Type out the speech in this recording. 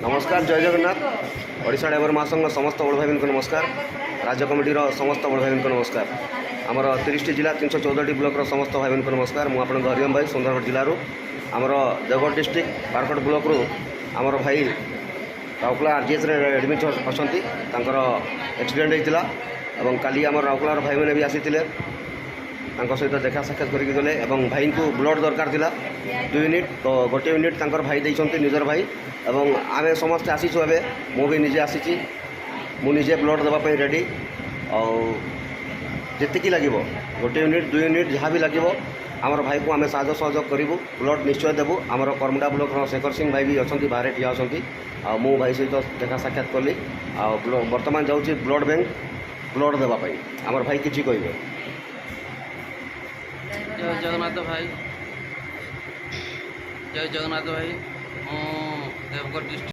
नमस्कार जय जगन्नाथ ओडिशा ड्राइवर महासंघ समस्त बड़ भाई को नमस्कार राज्य कमिटी समस्त बड़ भाई को नमस्कार आमर 30 जिला 314 ब्लॉक समस्त भाई को नमस्कार मुझे हरिओम भाई सुंदरगढ़ जिलूर आमर देवगढ़ डिस्ट्रिक्ट बारकोट ब्लॉक रु आमर भाई राउरकेला आरजीएस एडमिट अच्छा एक्सीडेंट होता और काली आम राउरकेलार भाई मैंने भी आसी सहित देखा साक्षात करके गले भाई को ब्लड दरकार था 2 यूनिट तो गोटे यूनिट तंकर भाई देते निजर भाई और आम समस्ते आसीचु ए मुझे निजे आसी मुझे ब्लड देवाई रेडी जी लगे गोटे यूनिट 2 यूनिट जहाँ भी लगे आमर भाई को आम साहय सहयोग करूँ ब्लड निश्चय देवु आमर करमुडा ब्लॉक शेखर सिंह भाई भी अच्छा बाहर ठिया अच्छा मु भाई सहित देखा साक्षात कली बर्तमान जाऊँगी ब्लड बैंक ब्लड देवाई आमर भाई किसी कहे जय जगन्नाथ भाई जय जगन्नाथ भाई देवगढ़ डिस्ट्रिक्ट